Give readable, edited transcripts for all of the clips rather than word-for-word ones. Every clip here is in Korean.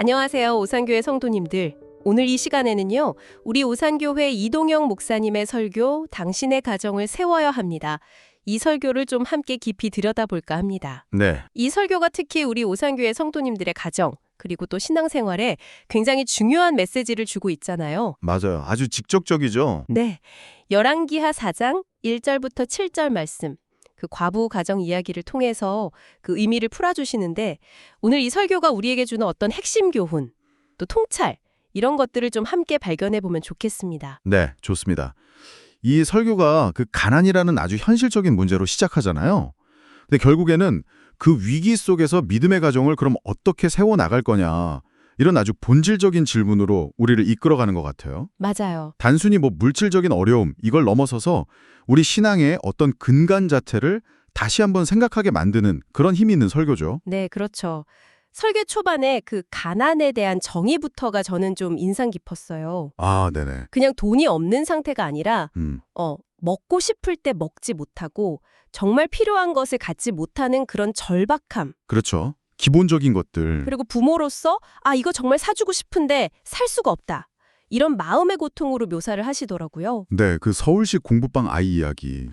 안녕하세요, 오산교회 성도님들. 오늘 이 시간에는요, 우리 오산교회 이동영 목사님의 설교 당신의 가정을 세워야 합니다. 이 설교를 좀 함께 깊이 들여다볼까 합니다. 네, 이 설교가 특히 우리 오산교회 성도님들의 가정, 그리고 또 신앙생활에 굉장히 중요한 메시지를 주고 있잖아요. 맞아요. 아주 직접적이죠. 네, 열왕기하 4장 1절부터 7절 말씀. 그 과부 가정 이야기를 통해서 그 의미를 풀어주시는데 오늘 이 설교가 우리에게 주는 어떤 핵심 교훈, 또 통찰, 이런 것들을 좀 함께 발견해 보면 좋겠습니다. 네, 좋습니다. 이 설교가 그 가난이라는 아주 현실적인 문제로 시작하잖아요. 근데 결국에는 그 위기 속에서 믿음의 가정을 그럼 어떻게 세워 나갈 거냐, 이런 아주 본질적인 질문으로 우리를 이끌어가는 것 같아요. 맞아요. 단순히 물질적인 어려움, 이걸 넘어서서 우리 신앙의 어떤 근간 자체를 다시 한번 생각하게 만드는 그런 힘이 있는 설교죠. 네, 그렇죠. 설교 초반에 그 가난에 대한 정의부터가 저는 좀 인상 깊었어요. 아, 네네. 그냥 돈이 없는 상태가 아니라 음, 먹고 싶을 때 먹지 못하고 정말 필요한 것을 갖지 못하는 그런 절박함. 그렇죠. 기본적인 것들. 그리고 부모로서 이거 정말 사주고 싶은데 살 수가 없다. 이런 마음의 고통으로 묘사를 하시더라고요. 네, 그 서울시 공부방 아이 이야기.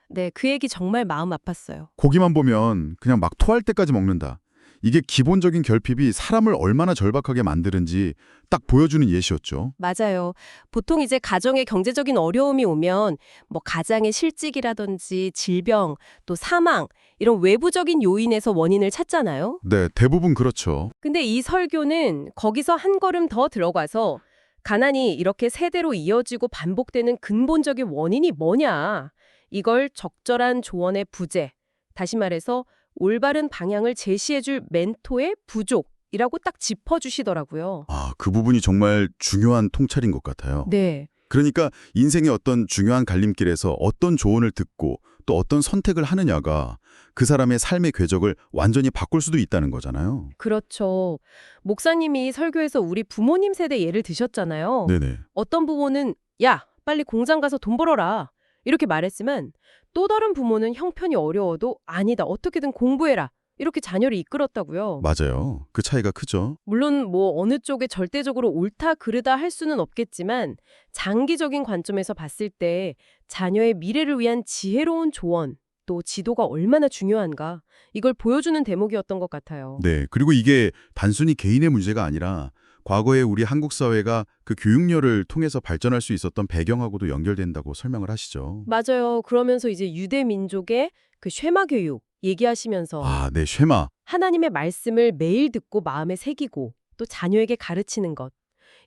네, 그 얘기 정말 마음 아팠어요. 고기만 보면 그냥 막 토할 때까지 먹는다. 이게 기본적인 결핍이 사람을 얼마나 절박하게 만드는지 딱 보여주는 예시였죠. 맞아요. 보통 이제 가정에 경제적인 어려움이 오면 가장의 실직이라든지 질병, 또 사망, 이런 외부적인 요인에서 원인을 찾잖아요. 네, 대부분 그렇죠. 근데 이 설교는 거기서 한 걸음 더 들어가서 가난이 이렇게 세대로 이어지고 반복되는 근본적인 원인이 뭐냐. 이걸 적절한 조언의 부재, 다시 말해서 올바른 방향을 제시해줄 멘토의 부족이라고 딱 짚어주시더라고요. 아, 그 부분이 정말 중요한 통찰인 것 같아요. 네. 그러니까 인생의 어떤 중요한 갈림길에서 어떤 조언을 듣고 또 어떤 선택을 하느냐가 그 사람의 삶의 궤적을 완전히 바꿀 수도 있다는 거잖아요. 그렇죠. 목사님이 설교에서 우리 부모님 세대 예를 드셨잖아요. 네네. 어떤 부모는 야, 빨리 공장 가서 돈 벌어라. 이렇게 말했지만 또 다른 부모는 형편이 어려워도 아니다. 어떻게든 공부해라. 이렇게 자녀를 이끌었다고요. 맞아요. 그 차이가 크죠. 물론 어느 쪽에 절대적으로 옳다 그르다 할 수는 없겠지만 장기적인 관점에서 봤을 때 자녀의 미래를 위한 지혜로운 조언, 또 지도가 얼마나 중요한가 이걸 보여주는 대목이었던 것 같아요. 네. 그리고 이게 단순히 개인의 문제가 아니라 과거에 우리 한국 사회가 그 교육열을 통해서 발전할 수 있었던 배경하고도 연결된다고 설명을 하시죠. 맞아요. 그러면서 이제 유대 민족의 그 쉐마 교육 얘기하시면서 아, 네, 쉐마. 하나님의 말씀을 매일 듣고 마음에 새기고 또 자녀에게 가르치는 것.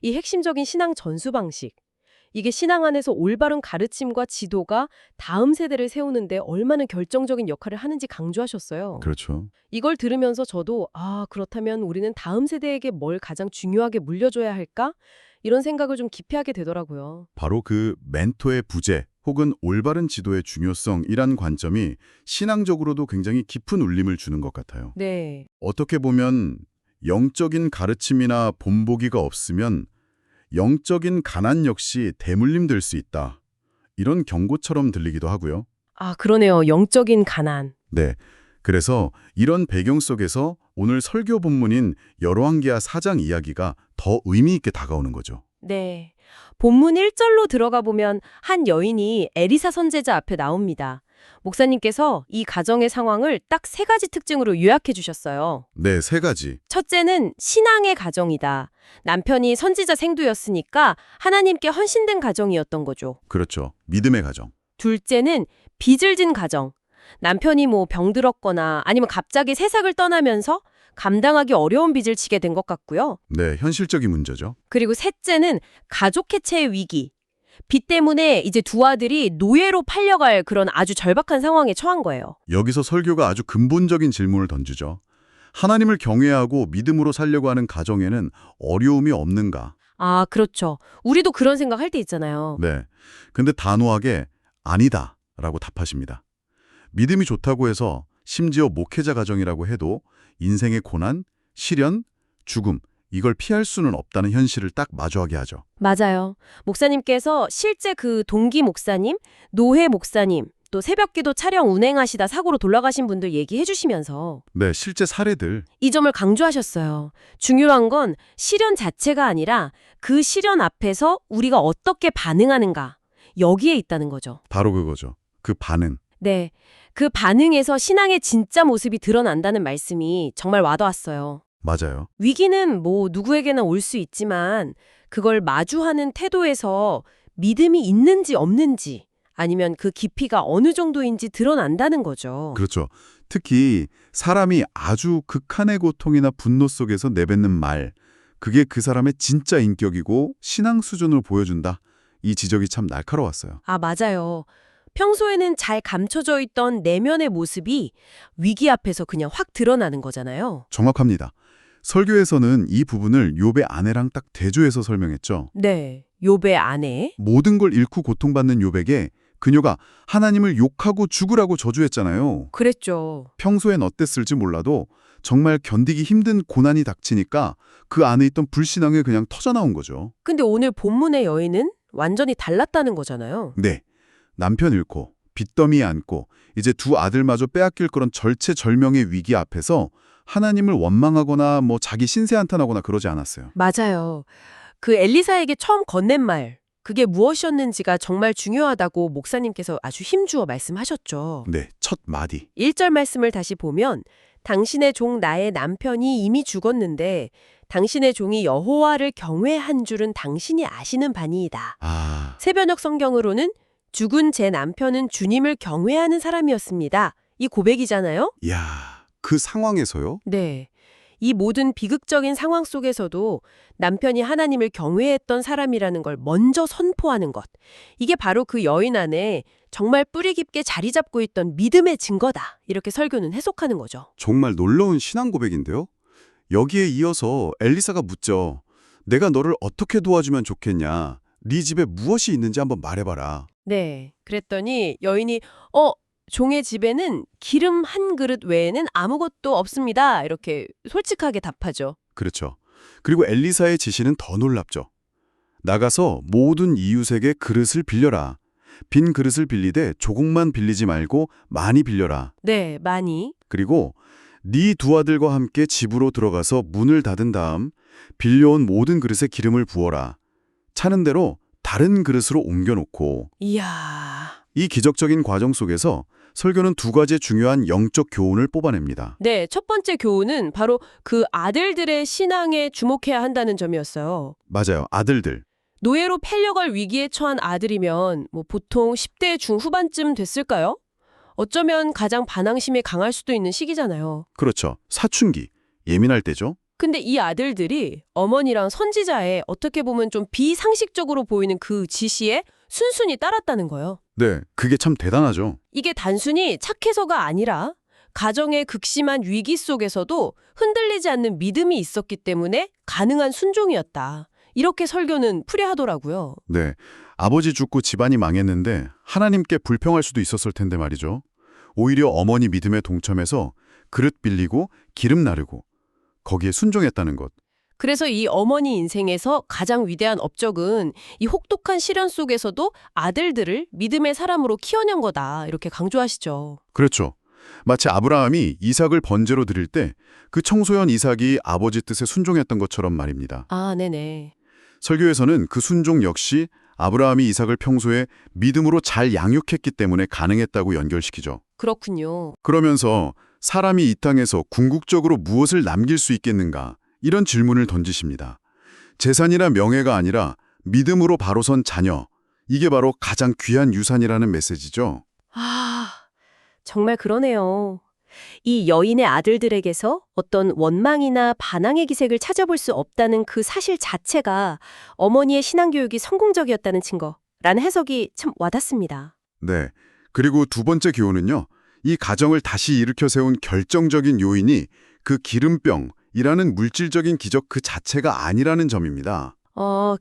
이 핵심적인 신앙 전수 방식. 이게 신앙 안에서 올바른 가르침과 지도가 다음 세대를 세우는데 얼마나 결정적인 역할을 하는지 강조하셨어요. 그렇죠. 이걸 들으면서 저도 그렇다면 우리는 다음 세대에게 뭘 가장 중요하게 물려줘야 할까? 이런 생각을 좀 깊이 하게 되더라고요. 바로 그 멘토의 부재 혹은 올바른 지도의 중요성이란 관점이 신앙적으로도 굉장히 깊은 울림을 주는 것 같아요. 네. 어떻게 보면 영적인 가르침이나 본보기가 없으면 영적인 가난 역시 대물림 될 수 있다. 이런 경고처럼 들리기도 하고요. 그러네요. 영적인 가난. 네. 그래서 이런 배경 속에서 오늘 설교 본문인 열왕기하 4장 이야기가 더 의미 있게 다가오는 거죠. 네. 본문 1절로 들어가 보면 한 여인이 에리사 선제자 앞에 나옵니다. 목사님께서 이 가정의 상황을 딱 3가지 특징으로 요약해 주셨어요. 네, 3가지. 첫째는 신앙의 가정이다. 남편이 선지자 생두였으니까 하나님께 헌신된 가정이었던 거죠. 그렇죠. 믿음의 가정. 둘째는 빚을 진 가정. 남편이 병들었거나 아니면 갑자기 세상을 떠나면서 감당하기 어려운 빚을 지게 된 것 같고요. 네, 현실적인 문제죠. 그리고 셋째는 가족 해체의 위기. 빚 때문에 이제 두 아들이 노예로 팔려갈 그런 아주 절박한 상황에 처한 거예요. 여기서 설교가 아주 근본적인 질문을 던지죠. 하나님을 경외하고 믿음으로 살려고 하는 가정에는 어려움이 없는가? 그렇죠. 우리도 그런 생각 할 때 있잖아요. 네. 근데 단호하게 아니다 라고 답하십니다. 믿음이 좋다고 해서 심지어 목회자 가정이라고 해도 인생의 고난, 시련, 죽음 이걸 피할 수는 없다는 현실을 딱 마주하게 하죠. 맞아요. 목사님께서 실제 그 동기 목사님, 노회 목사님, 또 새벽기도 차량 운행하시다 사고로 돌아가신 분들 얘기해 주시면서 네, 실제 사례들. 이 점을 강조하셨어요. 중요한 건 시련 자체가 아니라 그 시련 앞에서 우리가 어떻게 반응하는가, 여기에 있다는 거죠. 바로 그거죠. 그 반응. 네, 그 반응에서 신앙의 진짜 모습이 드러난다는 말씀이 정말 와닿았어요. 맞아요. 위기는 뭐 누구에게나 올 수 있지만 그걸 마주하는 태도에서 믿음이 있는지 없는지 아니면 그 깊이가 어느 정도인지 드러난다는 거죠. 그렇죠. 특히 사람이 아주 극한의 고통이나 분노 속에서 내뱉는 말, 그게 그 사람의 진짜 인격이고 신앙 수준을 보여준다. 이 지적이 참 날카로웠어요. 아, 맞아요. 평소에는 잘 감춰져 있던 내면의 모습이 위기 앞에서 그냥 확 드러나는 거잖아요. 정확합니다. 설교에서는 이 부분을 욥의 아내랑 딱 대조해서 설명했죠. 네, 욥의 아내. 모든 걸 잃고 고통받는 욥에게 그녀가 하나님을 욕하고 죽으라고 저주했잖아요. 그랬죠. 평소엔 어땠을지 몰라도 정말 견디기 힘든 고난이 닥치니까 그 안에 있던 불신앙이 그냥 터져나온 거죠. 근데 오늘 본문의 여인은 완전히 달랐다는 거잖아요. 네, 남편 잃고 빚더미 안고 이제 두 아들마저 빼앗길 그런 절체절명의 위기 앞에서 하나님을 원망하거나 뭐 자기 신세 한탄하거나 그러지 않았어요. 맞아요. 그 엘리사에게 처음 건넨 말, 그게 무엇이었는지가 정말 중요하다고 목사님께서 아주 힘주어 말씀하셨죠. 네, 첫 마디. 1절 말씀을 다시 보면 당신의 종 나의 남편이 이미 죽었는데 당신의 종이 여호와를 경외한 줄은 당신이 아시는 바니이다. 아, 새번역 성경으로는 죽은 제 남편은 주님을 경외하는 사람이었습니다. 이 고백이잖아요. 이야, 그 상황에서요? 네. 이 모든 비극적인 상황 속에서도 남편이 하나님을 경외했던 사람이라는 걸 먼저 선포하는 것. 이게 바로 그 여인 안에 정말 뿌리 깊게 자리 잡고 있던 믿음의 증거다. 이렇게 설교는 해석하는 거죠. 정말 놀라운 신앙 고백인데요. 여기에 이어서 엘리사가 묻죠. 내가 너를 어떻게 도와주면 좋겠냐? 네 집에 무엇이 있는지 한번 말해봐라. 네. 그랬더니 여인이 종의 집에는 기름 한 그릇 외에는 아무것도 없습니다. 이렇게 솔직하게 답하죠. 그렇죠. 그리고 엘리사의 지시는 더 놀랍죠. 나가서 모든 이웃에게 그릇을 빌려라. 빈 그릇을 빌리되 조금만 빌리지 말고 많이 빌려라. 네, 많이. 그리고 네 두 아들과 함께 집으로 들어가서 문을 닫은 다음 빌려온 모든 그릇에 기름을 부어라. 차는 대로 다른 그릇으로 옮겨놓고. 이야. 이 기적적인 과정 속에서 설교는 두 가지 중요한 영적 교훈을 뽑아냅니다. 네, 첫 번째 교훈은 바로 그 아들들의 신앙에 주목해야 한다는 점이었어요. 맞아요. 아들들. 노예로 팔려갈 위기에 처한 아들이면 뭐 보통 10대 중후반쯤 됐을까요? 어쩌면 가장 반항심이 강할 수도 있는 시기잖아요. 그렇죠. 사춘기. 예민할 때죠. 근데 이 아들들이 어머니랑 선지자의 어떻게 보면 좀 비상식적으로 보이는 그 지시에 순순히 따랐다는 거예요. 네, 그게 참 대단하죠. 이게 단순히 착해서가 아니라 가정의 극심한 위기 속에서도 흔들리지 않는 믿음이 있었기 때문에 가능한 순종이었다. 이렇게 설교는 풀이하더라고요. 네, 아버지 죽고 집안이 망했는데 하나님께 불평할 수도 있었을 텐데 말이죠. 오히려 어머니 믿음에 동참해서 그릇 빌리고 기름 나르고 거기에 순종했다는 것. 그래서 이 어머니 인생에서 가장 위대한 업적은 이 혹독한 시련 속에서도 아들들을 믿음의 사람으로 키워낸 거다. 이렇게 강조하시죠. 그렇죠. 마치 아브라함이 이삭을 번제로 드릴 때 그 청소년 이삭이 아버지 뜻에 순종했던 것처럼 말입니다. 아, 네네. 설교에서는 그 순종 역시 아브라함이 이삭을 평소에 믿음으로 잘 양육했기 때문에 가능했다고 연결시키죠. 그렇군요. 그러면서 사람이 이 땅에서 궁극적으로 무엇을 남길 수 있겠는가? 이런 질문을 던지십니다. 재산이나 명예가 아니라 믿음으로 바로 선 자녀. 이게 바로 가장 귀한 유산이라는 메시지죠. 아, 정말 그러네요. 이 여인의 아들들에게서 어떤 원망이나 반항의 기색을 찾아볼 수 없다는 그 사실 자체가 어머니의 신앙교육이 성공적이었다는 증거라는 해석이 참 와닿습니다. 네. 그리고 두 번째 교훈은요. 이 가정을 다시 일으켜 세운 결정적인 요인이 그 기름병이라는 물질적인 기적 그 자체가 아니라는 점입니다.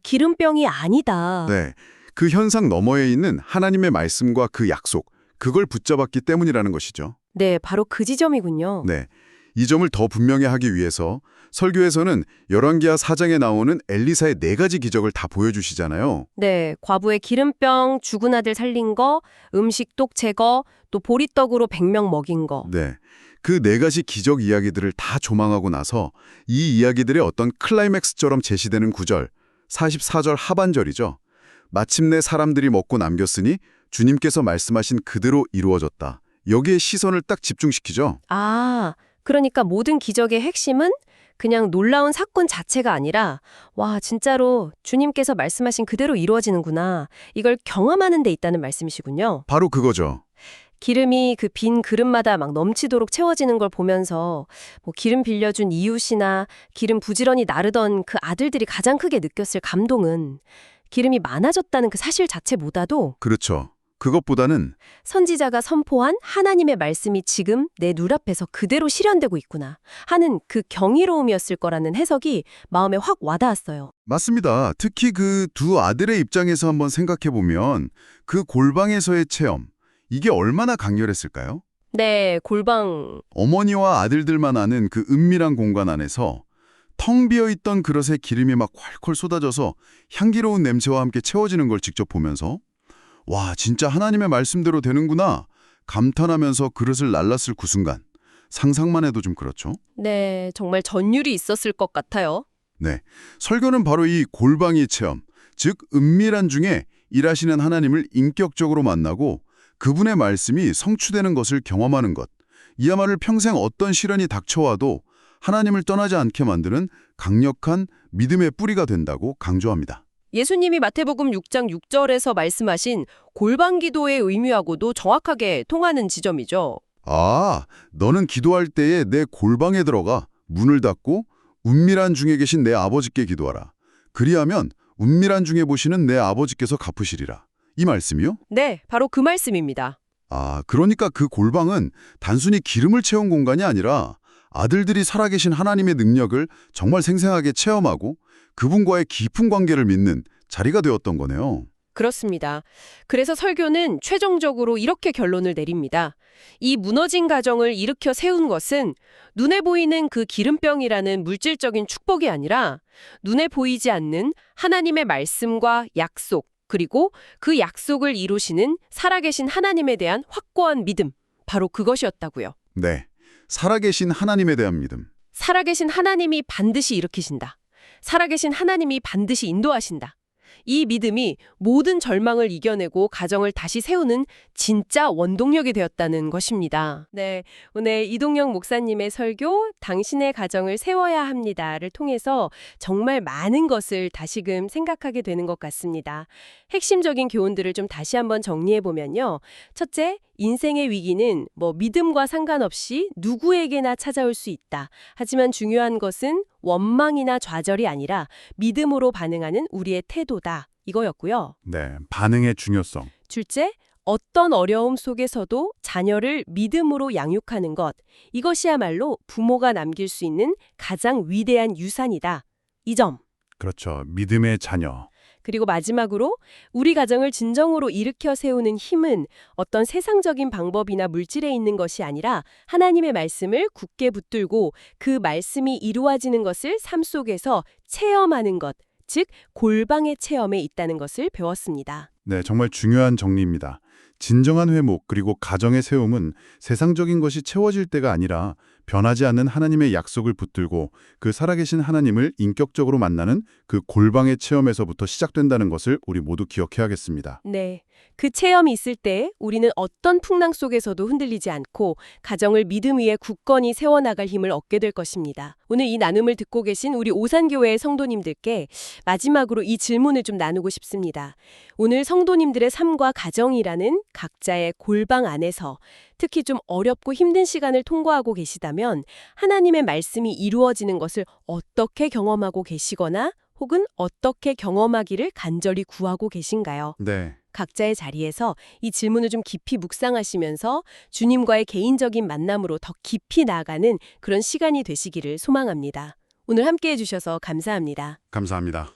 기름병이 아니다. 네. 그 현상 너머에 있는 하나님의 말씀과 그 약속, 그걸 붙잡았기 때문이라는 것이죠. 네, 바로 그 지점이군요. 네. 이 점을 더 분명히 하기 위해서 설교에서는 열왕기하 4장에 나오는 엘리사의 4가지 기적을 다 보여주시잖아요. 네, 과부의 기름병, 죽은 아들 살린 거, 음식독 제거, 또 보리떡으로 100명 먹인 거. 네. 그 4가지 기적 이야기들을 다 조망하고 나서 이 이야기들의 어떤 클라이맥스처럼 제시되는 구절, 44절 하반절이죠. 마침내 사람들이 먹고 남겼으니 주님께서 말씀하신 그대로 이루어졌다. 여기에 시선을 딱 집중시키죠. 아, 그러니까 모든 기적의 핵심은 그냥 놀라운 사건 자체가 아니라 와, 진짜로 주님께서 말씀하신 그대로 이루어지는구나. 이걸 경험하는 데 있다는 말씀이시군요. 바로 그거죠. 기름이 그 빈 그릇마다 막 넘치도록 채워지는 걸 보면서 뭐 기름 빌려준 이웃이나 기름 부지런히 나르던 그 아들들이 가장 크게 느꼈을 감동은 기름이 많아졌다는 그 사실 자체보다도 그렇죠. 그것보다는 선지자가 선포한 하나님의 말씀이 지금 내 눈앞에서 그대로 실현되고 있구나 하는 그 경이로움이었을 거라는 해석이 마음에 확 와닿았어요. 맞습니다. 특히 그 두 아들의 입장에서 한번 생각해 보면 그 골방에서의 체험, 이게 얼마나 강렬했을까요? 네, 골방. 어머니와 아들들만 아는 그 은밀한 공간 안에서 텅 비어있던 그릇에 기름이 막 콸콸 쏟아져서 향기로운 냄새와 함께 채워지는 걸 직접 보면서 와, 진짜 하나님의 말씀대로 되는구나 감탄하면서 그릇을 날랐을 그 순간. 상상만 해도 좀 그렇죠? 네, 정말 전율이 있었을 것 같아요. 네, 설교는 바로 이 골방이 체험, 즉 은밀한 중에 일하시는 하나님을 인격적으로 만나고 그분의 말씀이 성취되는 것을 경험하는 것. 이야말로 평생 어떤 시련이 닥쳐와도 하나님을 떠나지 않게 만드는 강력한 믿음의 뿌리가 된다고 강조합니다. 예수님이 마태복음 6장 6절에서 말씀하신 골방 기도의 의미하고도 정확하게 통하는 지점이죠. 아, 너는 기도할 때에 내 골방에 들어가 문을 닫고 은밀한 중에 계신 내 아버지께 기도하라. 그리하면 은밀한 중에 보시는 내 아버지께서 갚으시리라. 이 말씀이요? 네, 바로 그 말씀입니다. 아, 그러니까 그 골방은 단순히 기름을 채운 공간이 아니라 아들들이 살아계신 하나님의 능력을 정말 생생하게 체험하고 그분과의 깊은 관계를 믿는 자리가 되었던 거네요. 그렇습니다. 그래서 설교는 최종적으로 이렇게 결론을 내립니다. 이 무너진 가정을 일으켜 세운 것은 눈에 보이는 그 기름병이라는 물질적인 축복이 아니라 눈에 보이지 않는 하나님의 말씀과 약속, 그리고 그 약속을 이루시는 살아계신 하나님에 대한 확고한 믿음, 바로 그것이었다고요. 네, 살아계신 하나님에 대한 믿음. 살아계신 하나님이 반드시 일으키신다. 살아계신 하나님이 반드시 인도하신다. 이 믿음이 모든 절망을 이겨내고 가정을 다시 세우는 진짜 원동력이 되었다는 것입니다. 네, 오늘 이동영 목사님의 설교 당신의 가정을 세워야 합니다를 통해서 정말 많은 것을 다시금 생각하게 되는 것 같습니다. 핵심적인 교훈들을 좀 다시 한번 정리해보면요. 첫째, 인생의 위기는 믿음과 상관없이 누구에게나 찾아올 수 있다. 하지만 중요한 것은 원망이나 좌절이 아니라 믿음으로 반응하는 우리의 태도다. 이거였고요. 네, 반응의 중요성. 둘째, 어떤 어려움 속에서도 자녀를 믿음으로 양육하는 것. 이것이야말로 부모가 남길 수 있는 가장 위대한 유산이다. 이 점. 그렇죠. 믿음의 자녀. 그리고 마지막으로 우리 가정을 진정으로 일으켜 세우는 힘은 어떤 세상적인 방법이나 물질에 있는 것이 아니라 하나님의 말씀을 굳게 붙들고 그 말씀이 이루어지는 것을 삶 속에서 체험하는 것, 즉 골방의 체험에 있다는 것을 배웠습니다. 네, 정말 중요한 정리입니다. 진정한 회복 그리고 가정의 세움은 세상적인 것이 채워질 때가 아니라 변하지 않는 하나님의 약속을 붙들고 그 살아계신 하나님을 인격적으로 만나는 그 골방의 체험에서부터 시작된다는 것을 우리 모두 기억해야겠습니다. 네, 그 체험이 있을 때 우리는 어떤 풍랑 속에서도 흔들리지 않고 가정을 믿음 위에 굳건히 세워나갈 힘을 얻게 될 것입니다. 오늘 이 나눔을 듣고 계신 우리 오산교회의 성도님들께 마지막으로 이 질문을 좀 나누고 싶습니다. 오늘 성도님들의 삶과 가정이라는 각자의 골방 안에서 특히 좀 어렵고 힘든 시간을 통과하고 계시다면 하나님의 말씀이 이루어지는 것을 어떻게 경험하고 계시거나 혹은 어떻게 경험하기를 간절히 구하고 계신가요? 네. 각자의 자리에서 이 질문을 좀 깊이 묵상하시면서 주님과의 개인적인 만남으로 더 깊이 나아가는 그런 시간이 되시기를 소망합니다. 오늘 함께해 주셔서 감사합니다. 감사합니다.